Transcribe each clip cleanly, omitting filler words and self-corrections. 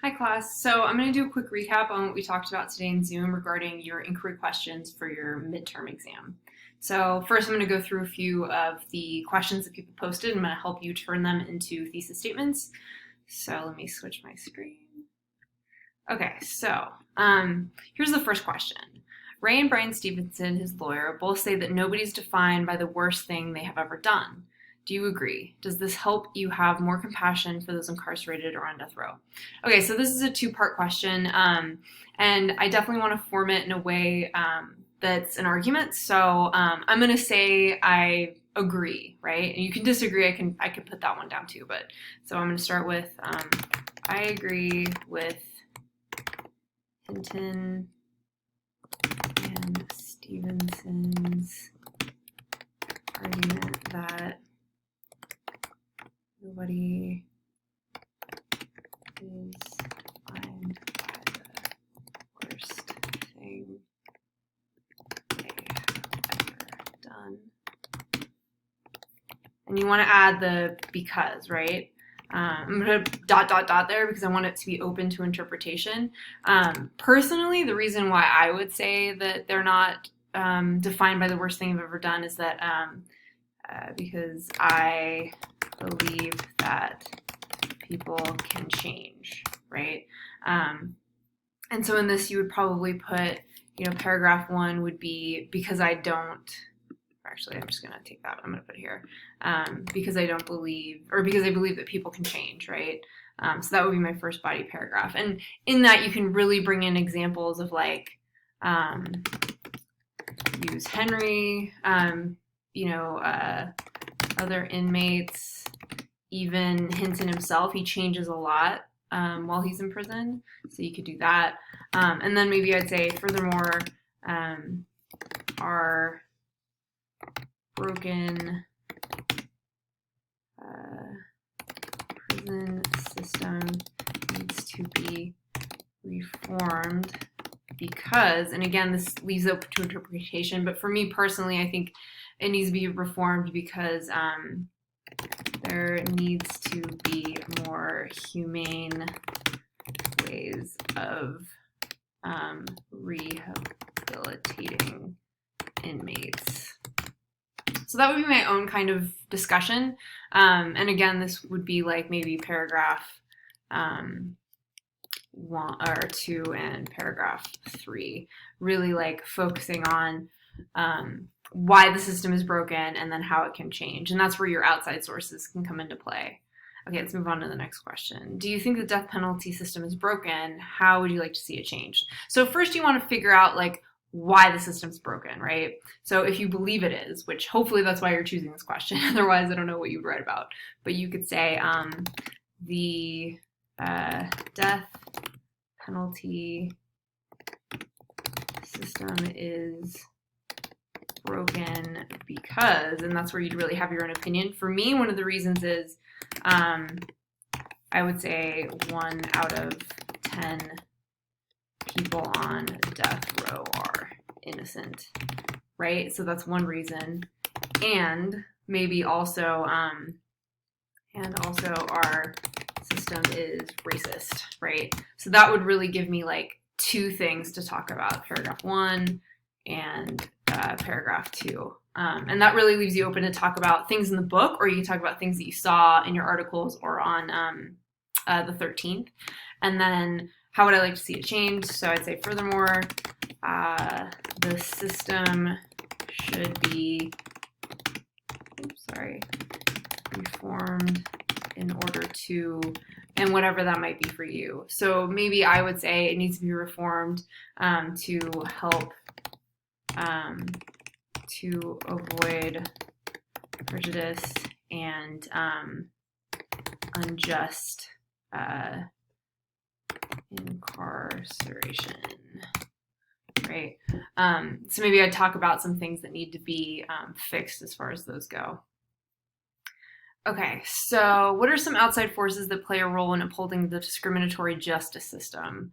Hi class. So I'm going to do a quick recap on what we talked about today in Zoom regarding your inquiry questions for your midterm exam. So first I'm going to go through a few of the questions that people posted. I'm going to help you turn them into thesis statements. So let me switch my screen. Okay, so here's the first question. Ray and Brian Stevenson, his lawyer, both say that nobody's defined by the worst thing they have ever done. Do you agree? Does this help you have more compassion for those incarcerated or on death row? Okay, so this is a two-part question, and I definitely want to form it in a way that's an argument. So I'm going to say I agree, right? And you can disagree. I can put that one down too. But so I'm going to start with I agree with Hinton and Stevenson's argument that nobody is defined by the worst thing they have ever done. And you want to add the because, right? I'm going to dot there because I want it to be open to interpretation. Personally, the reason why I would say that they're not defined by the worst thing I've ever done is that because I believe that people can change, right? And so in this, you would probably put, paragraph 1 would be because I don't. Actually, I'm just going to take that. I'm going to put it here because I don't believe, or because I believe that people can change, right? So that would be my first body paragraph. And in that, you can really bring in examples of like, use Henry, other inmates, even Hinton himself. He changes a lot while he's in prison. So you could do that. And then maybe I'd say, furthermore, our broken prison system needs to be reformed because, and again, this leaves open to interpretation, but for me personally, I think it needs to be reformed because there needs to be more humane ways of rehabilitating inmates. So that would be my own kind of discussion. And again, this would be like maybe paragraph 1 or 2 and paragraph 3, really like focusing on why the system is broken and then how it can change. And that's where your outside sources can come into play. Okay, let's move on to the next question. Do you think the death penalty system is broken? How would you like to see it changed? So first you want to figure out like why the system's broken, right? So if you believe it is, which hopefully that's why you're choosing this question, otherwise I don't know what you'd write about, but you could say the death penalty system is broken because, and that's where you'd really have your own opinion. For me, one of the reasons is I would say 1 out of 10 people on death row are innocent, right? So that's one reason. And maybe also, our system is racist, right? So that would really give me like 2 things to talk about, paragraph 1 and paragraph 2. And that really leaves you open to talk about things in the book, or you can talk about things that you saw in your articles or on the 13th. And then how would I like to see it changed? So I'd say, furthermore, the system should be, reformed in order to, and whatever that might be for you. So maybe I would say it needs to be reformed to help to avoid prejudice and unjust incarceration, right? So maybe I'd talk about some things that need to be fixed as far as those go. Okay, so what are some outside forces that play a role in upholding the discriminatory justice system?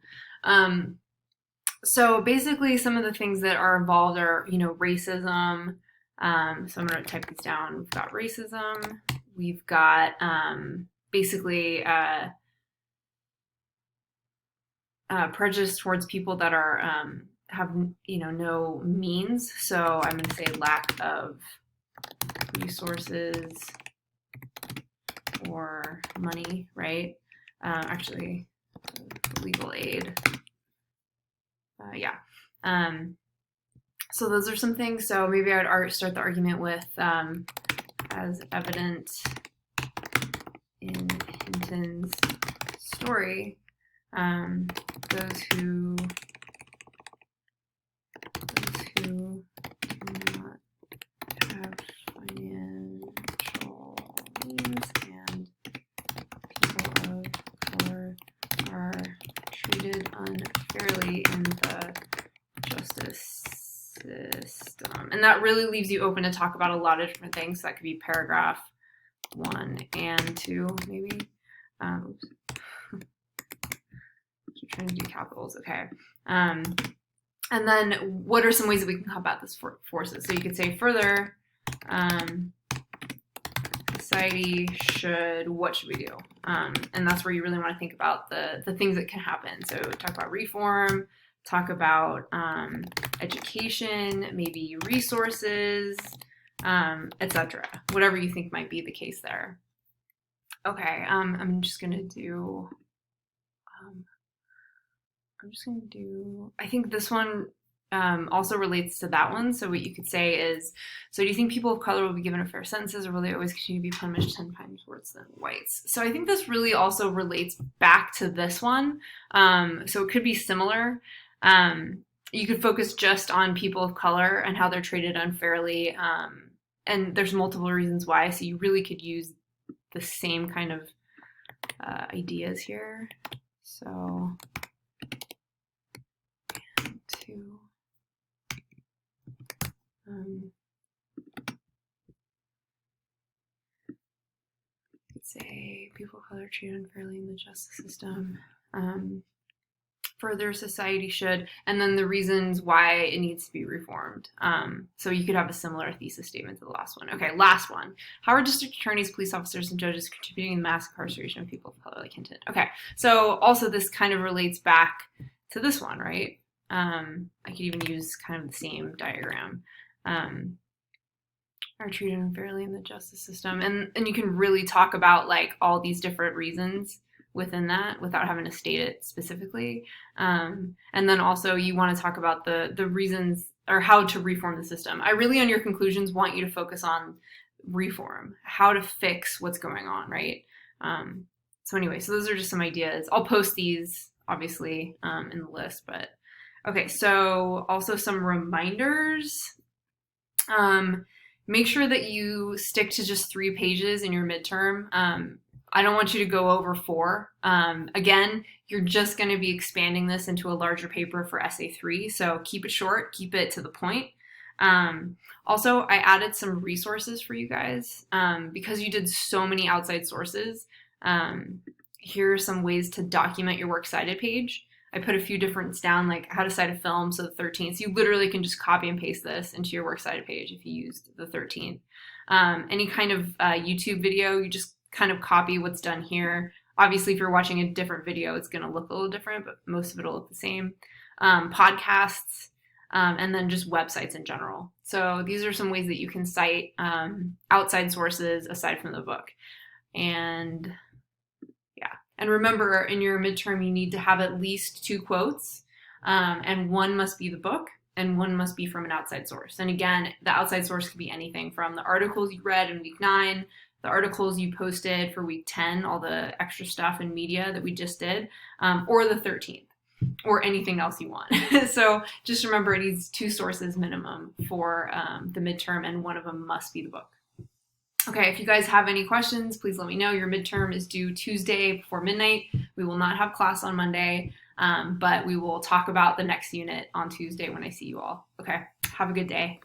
So basically some of the things that are involved are, racism. So I'm going to type these down. We've got racism. We've got basically prejudice towards people that are have no means. So I'm going to say lack of resources or money, right? Actually, legal aid. Yeah. So those are some things. So maybe I'd start the argument with as evident in Hinton's story, those who do not have financial means and people of color are treated unfairly in the justice system. And that really leaves you open to talk about a lot of different things. So that could be paragraph 1 and 2, maybe. Oops. Keep trying to do capitals. Okay. And then what are some ways that we can combat this forces? So you could say further, society should, what should we do? And that's where you really want to think about the things that can happen. So talk about reform, talk about education, maybe resources, etc. Whatever you think might be the case there. Okay, I'm just gonna do, I think this one also relates to that one. So what you could say is, so do you think people of color will be given fair sentences, or will they always continue to be punished 10 times worse than whites? So I think this really also relates back to this one. So it could be similar. You could focus just on people of color and how they're treated unfairly. And there's multiple reasons why. So you really could use the same kind of ideas here. So, to say people of color treated unfairly in the justice system. Further, society should, and then the reasons why it needs to be reformed. So you could have a similar thesis statement to the last one. Okay, last one. How are district attorneys, police officers, and judges contributing to the mass incarceration of people of color like Hinton? Okay, so also this kind of relates back to this one, right? I could even use kind of the same diagram. Are treated unfairly in the justice system. And you can really talk about like all these different reasons within that without having to state it specifically. And then also you want to talk about the reasons or how to reform the system. I really, on your conclusions, want you to focus on reform, how to fix what's going on, right? So anyway, so those are just some ideas. I'll post these, obviously, in the list, but okay, so also some reminders. Make sure that you stick to just 3 pages in your midterm. I don't want you to go over 4. Again, you're just going to be expanding this into a larger paper for essay 3, so keep it short, keep it to the point. Also, I added some resources for you guys. Because you did so many outside sources, here are some ways to document your works cited page. I put a few different down, like how to cite a film, so the 13th. So you literally can just copy and paste this into your works cited page if you used the 13th. Any kind of YouTube video, you just kind of copy what's done here. Obviously, if you're watching a different video, it's going to look a little different, but most of it will look the same. Podcasts, and then just websites in general. So these are some ways that you can cite outside sources aside from the book. And and remember, in your midterm, you need to have at least 2 quotes, and one must be the book, and one must be from an outside source. And again, the outside source could be anything from the articles you read in week 9, the articles you posted for week 10, all the extra stuff in media that we just did, or the 13th, or anything else you want. So just remember, it needs 2 sources minimum for the midterm, and one of them must be the book. Okay, if you guys have any questions, please let me know. Your midterm is due Tuesday before midnight. We will not have class on Monday, but we will talk about the next unit on Tuesday when I see you all. Okay, have a good day.